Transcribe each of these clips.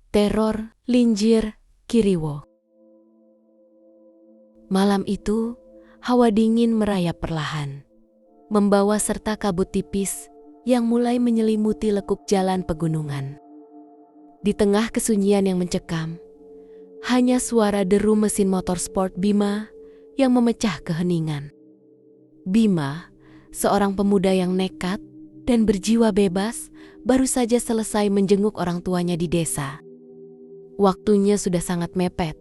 Teror Linjir Kiriwo. Malam itu, hawa dingin merayap perlahan, membawa serta kabut tipis yang mulai menyelimuti lekuk jalan pegunungan. Di tengah kesunyian yang mencekam, hanya suara deru mesin motor sport Bima yang memecah keheningan. Bima, seorang pemuda yang nekat dan berjiwa bebas, baru saja selesai menjenguk orang tuanya di desa. Waktunya sudah sangat mepet,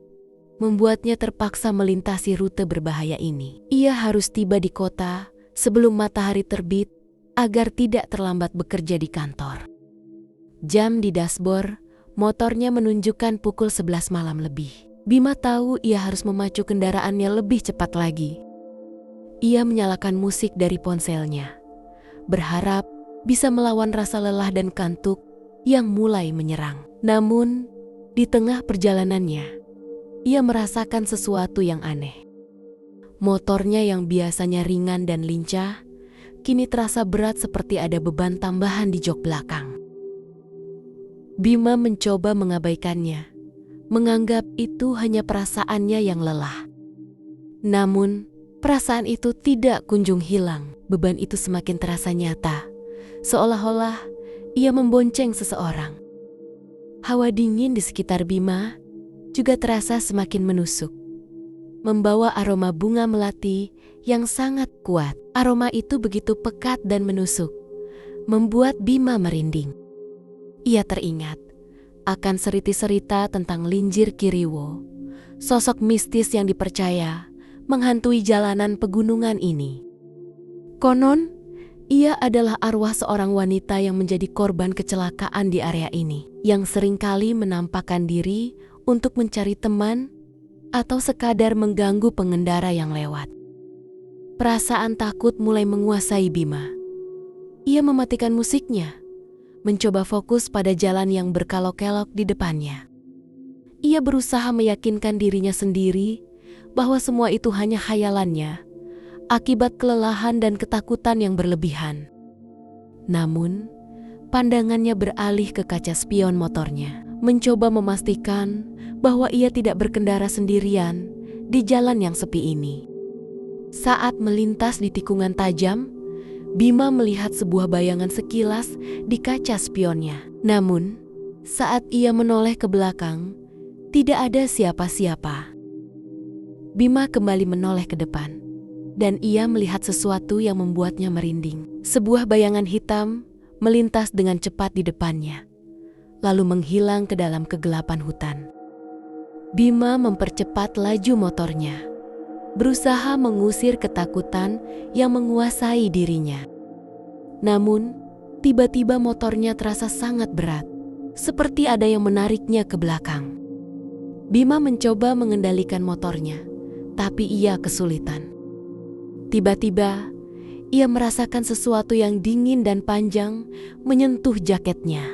membuatnya terpaksa melintasi rute berbahaya ini. Ia harus tiba di kota sebelum matahari terbit agar tidak terlambat bekerja di kantor. Jam di dashboard motornya menunjukkan pukul 11 malam lebih. Bima tahu ia harus memacu kendaraannya lebih cepat lagi. Ia menyalakan musik dari ponselnya, berharap bisa melawan rasa lelah dan kantuk yang mulai menyerang. Namun, di tengah perjalanannya, ia merasakan sesuatu yang aneh. Motornya yang biasanya ringan dan lincah, kini terasa berat seperti ada beban tambahan di jok belakang. Bima mencoba mengabaikannya, menganggap itu hanya perasaannya yang lelah. Namun, perasaan itu tidak kunjung hilang. Beban itu semakin terasa nyata, seolah-olah ia membonceng seseorang. Hawa dingin di sekitar Bima juga terasa semakin menusuk, membawa aroma bunga melati yang sangat kuat. Aroma itu begitu pekat dan menusuk, membuat Bima merinding. Ia teringat akan cerita tentang Linjir Kiriwo, sosok mistis yang dipercaya menghantui jalanan pegunungan ini. Konon, ia adalah arwah seorang wanita yang menjadi korban kecelakaan di area ini, yang seringkali menampakkan diri untuk mencari teman atau sekadar mengganggu pengendara yang lewat. Perasaan takut mulai menguasai Bima. Ia mematikan musiknya, mencoba fokus pada jalan yang berkelok-kelok di depannya. Ia berusaha meyakinkan dirinya sendiri bahwa semua itu hanya khayalannya, akibat kelelahan dan ketakutan yang berlebihan. Namun, pandangannya beralih ke kaca spion motornya, mencoba memastikan bahwa ia tidak berkendara sendirian di jalan yang sepi ini. Saat melintas di tikungan tajam, Bima melihat sebuah bayangan sekilas di kaca spionnya. Namun, saat ia menoleh ke belakang, tidak ada siapa-siapa. Bima kembali menoleh ke depan, dan ia melihat sesuatu yang membuatnya merinding. Sebuah bayangan hitam melintas dengan cepat di depannya, lalu menghilang ke dalam kegelapan hutan. Bima mempercepat laju motornya, berusaha mengusir ketakutan yang menguasai dirinya. Namun, tiba-tiba motornya terasa sangat berat, seperti ada yang menariknya ke belakang. Bima mencoba mengendalikan motornya, tapi ia kesulitan. Tiba-tiba, ia merasakan sesuatu yang dingin dan panjang menyentuh jaketnya,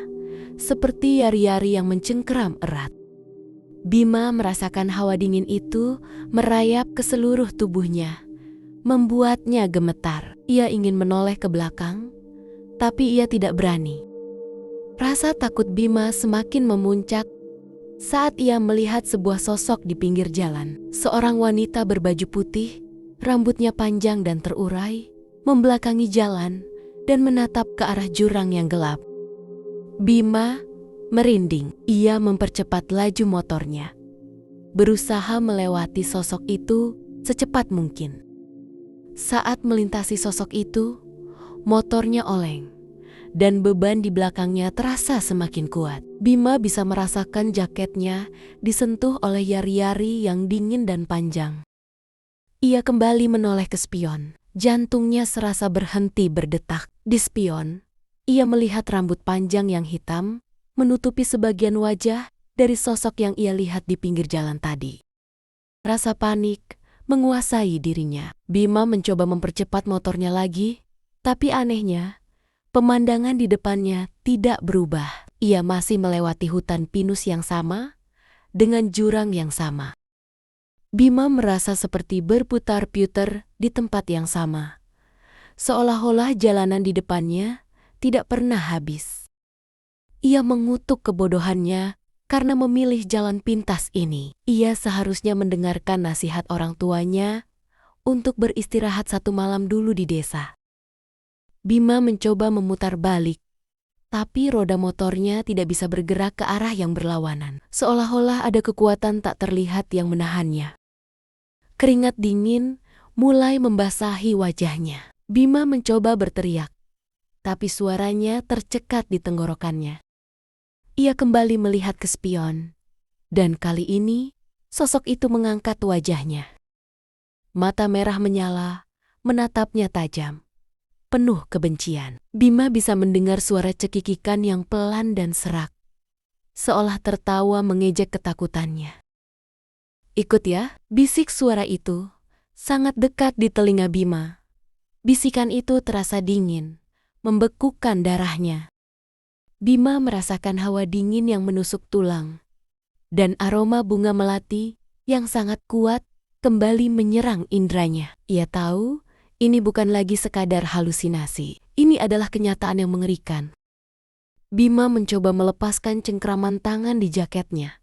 seperti yari-yari yang mencengkeram erat. Bima merasakan hawa dingin itu merayap ke seluruh tubuhnya, membuatnya gemetar. Ia ingin menoleh ke belakang, tapi ia tidak berani. Rasa takut Bima semakin memuncak saat ia melihat sebuah sosok di pinggir jalan. Seorang wanita berbaju putih, rambutnya panjang dan terurai, membelakangi jalan dan menatap ke arah jurang yang gelap. Bima merinding. Ia mempercepat laju motornya, berusaha melewati sosok itu secepat mungkin. Saat melintasi sosok itu, motornya oleng, dan beban di belakangnya terasa semakin kuat. Bima bisa merasakan jaketnya disentuh oleh yari-yari yang dingin dan panjang. Ia kembali menoleh ke spion. Jantungnya serasa berhenti berdetak. Di spion, ia melihat rambut panjang yang hitam menutupi sebagian wajah dari sosok yang ia lihat di pinggir jalan tadi. Rasa panik menguasai dirinya. Bima mencoba mempercepat motornya lagi, tapi anehnya, pemandangan di depannya tidak berubah. Ia masih melewati hutan pinus yang sama, dengan jurang yang sama. Bima merasa seperti berputar-putar di tempat yang sama, seolah-olah jalanan di depannya tidak pernah habis. Ia mengutuk kebodohannya karena memilih jalan pintas ini. Ia seharusnya mendengarkan nasihat orang tuanya untuk beristirahat 1 malam dulu di desa. Bima mencoba memutar balik, tapi roda motornya tidak bisa bergerak ke arah yang berlawanan. Seolah-olah ada kekuatan tak terlihat yang menahannya. Keringat dingin mulai membasahi wajahnya. Bima mencoba berteriak, tapi suaranya tercekat di tenggorokannya. Ia kembali melihat ke spion, dan kali ini sosok itu mengangkat wajahnya. Mata merah menyala, menatapnya tajam, penuh kebencian. Bima bisa mendengar suara cekikikan yang pelan dan serak, seolah tertawa mengejek ketakutannya. "Ikut ya," bisik suara itu, sangat dekat di telinga Bima. Bisikan itu terasa dingin, membekukan darahnya. Bima merasakan hawa dingin yang menusuk tulang, dan aroma bunga melati yang sangat kuat kembali menyerang indranya. Ia tahu ini bukan lagi sekadar halusinasi. Ini adalah kenyataan yang mengerikan. Bima mencoba melepaskan cengkraman tangan di jaketnya.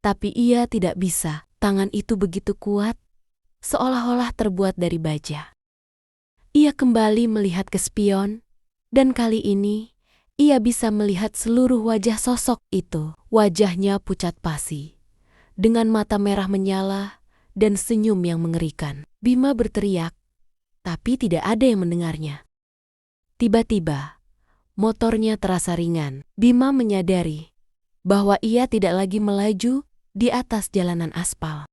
Tapi ia tidak bisa. Tangan itu begitu kuat, seolah-olah terbuat dari baja. Ia kembali melihat ke spion, dan kali ini ia bisa melihat seluruh wajah sosok itu. Wajahnya pucat pasi, dengan mata merah menyala dan senyum yang mengerikan. Bima berteriak, tapi tidak ada yang mendengarnya. Tiba-tiba, motornya terasa ringan. Bima menyadari bahwa ia tidak lagi melaju di atas jalanan aspal.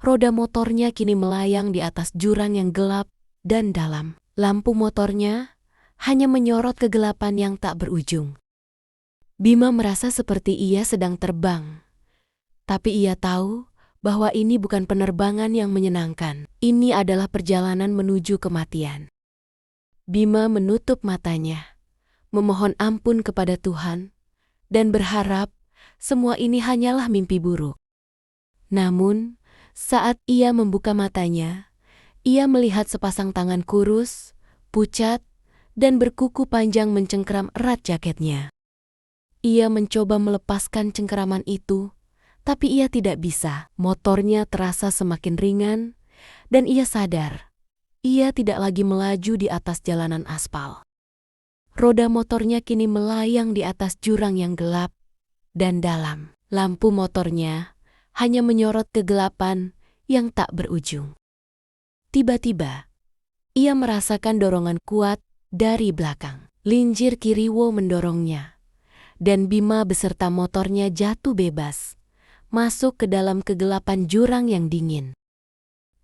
Roda motornya kini melayang di atas jurang yang gelap dan dalam. Lampu motornya hanya menyorot kegelapan yang tak berujung. Bima merasa seperti ia sedang terbang. Tapi ia tahu bahwa ini bukan penerbangan yang menyenangkan. Ini adalah perjalanan menuju kematian. Bima menutup matanya, memohon ampun kepada Tuhan, dan berharap semua ini hanyalah mimpi buruk. Namun, saat ia membuka matanya, ia melihat sepasang tangan kurus, pucat, dan berkuku panjang mencengkeram erat jaketnya. Ia mencoba melepaskan cengkeraman itu, tapi ia tidak bisa. Motornya terasa semakin ringan, dan ia sadar ia tidak lagi melaju di atas jalanan aspal. Roda motornya kini melayang di atas jurang yang gelap dan dalam. Lampu motornya hanya menyorot kegelapan yang tak berujung. Tiba-tiba, ia merasakan dorongan kuat dari belakang. Linjir Kiriwo mendorongnya, dan Bima beserta motornya jatuh bebas, masuk ke dalam kegelapan jurang yang dingin.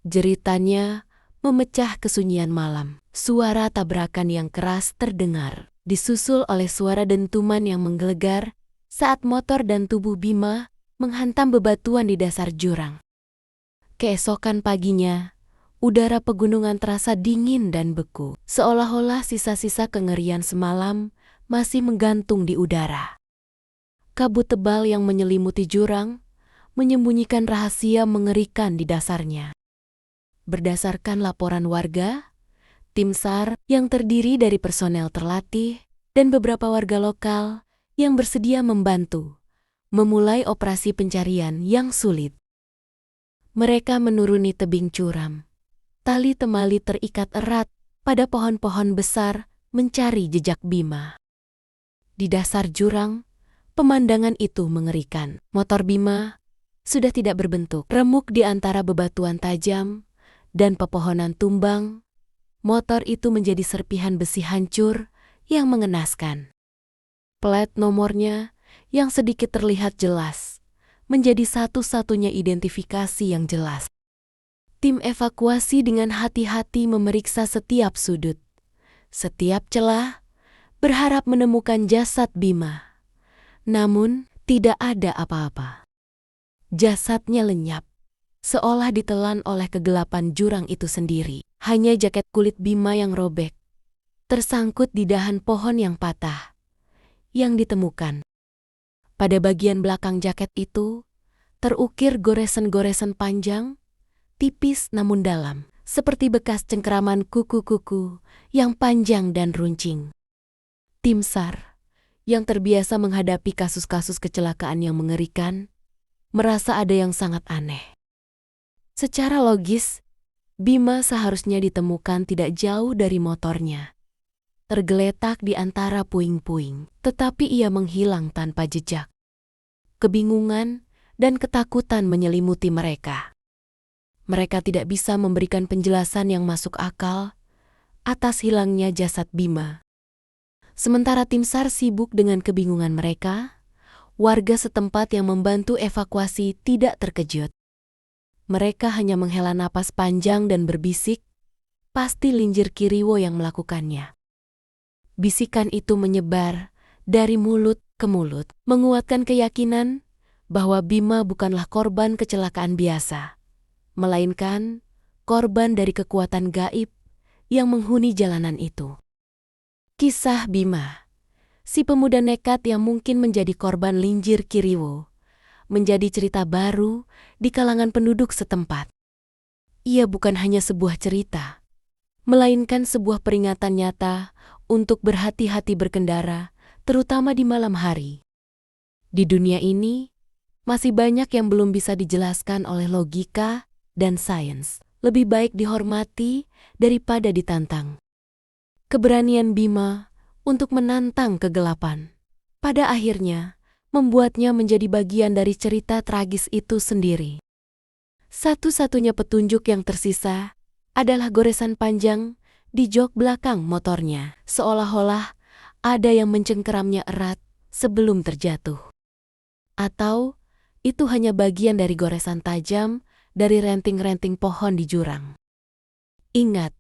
Jeritannya memecah kesunyian malam. Suara tabrakan yang keras terdengar, disusul oleh suara dentuman yang menggelegar saat motor dan tubuh Bima menghantam bebatuan di dasar jurang. Keesokan paginya, udara pegunungan terasa dingin dan beku, seolah-olah sisa-sisa kengerian semalam masih menggantung di udara. Kabut tebal yang menyelimuti jurang menyembunyikan rahasia mengerikan di dasarnya. Berdasarkan laporan warga, tim SAR yang terdiri dari personel terlatih dan beberapa warga lokal yang bersedia membantu memulai operasi pencarian yang sulit. Mereka menuruni tebing curam. Tali temali terikat erat pada pohon-pohon besar mencari jejak Bima. Di dasar jurang, pemandangan itu mengerikan. Motor Bima sudah tidak berbentuk, remuk di antara bebatuan tajam dan pepohonan tumbang. Motor itu menjadi serpihan besi hancur yang mengenaskan. Plat nomornya yang sedikit terlihat jelas menjadi satu-satunya identifikasi yang jelas. Tim evakuasi dengan hati-hati memeriksa setiap sudut, setiap celah, berharap menemukan jasad Bima. Namun, tidak ada apa-apa. Jasadnya lenyap, seolah ditelan oleh kegelapan jurang itu sendiri. Hanya jaket kulit Bima yang robek, tersangkut di dahan pohon yang patah, yang ditemukan. Pada bagian belakang jaket itu, terukir goresan-goresan panjang, tipis namun dalam, seperti bekas cengkeraman kuku-kuku yang panjang dan runcing. Tim SAR yang terbiasa menghadapi kasus-kasus kecelakaan yang mengerikan, merasa ada yang sangat aneh. Secara logis, Bima seharusnya ditemukan tidak jauh dari motornya, tergeletak di antara puing-puing, tetapi ia menghilang tanpa jejak. Kebingungan dan ketakutan menyelimuti mereka. Mereka tidak bisa memberikan penjelasan yang masuk akal atas hilangnya jasad Bima. Sementara tim SAR sibuk dengan kebingungan mereka, warga setempat yang membantu evakuasi tidak terkejut. Mereka hanya menghela napas panjang dan berbisik, pasti Linjir Kiriwo yang melakukannya. Bisikan itu menyebar dari mulut ke mulut, menguatkan keyakinan bahwa Bima bukanlah korban kecelakaan biasa, melainkan korban dari kekuatan gaib yang menghuni jalanan itu. Kisah Bima, si pemuda nekat yang mungkin menjadi korban Linjir Kiriwo, menjadi cerita baru di kalangan penduduk setempat. Ia bukan hanya sebuah cerita, melainkan sebuah peringatan nyata untuk berhati-hati berkendara, terutama di malam hari. Di dunia ini, masih banyak yang belum bisa dijelaskan oleh logika dan sains. Lebih baik dihormati daripada ditantang. Keberanian Bima untuk menantang kegelapan, pada akhirnya membuatnya menjadi bagian dari cerita tragis itu sendiri. Satu-satunya petunjuk yang tersisa adalah goresan panjang di jok belakang motornya, seolah-olah ada yang mencengkeramnya erat sebelum terjatuh. Atau itu hanya bagian dari goresan tajam dari renting-renting pohon di jurang. Ingat,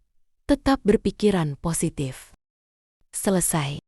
tetap berpikiran positif. Selesai.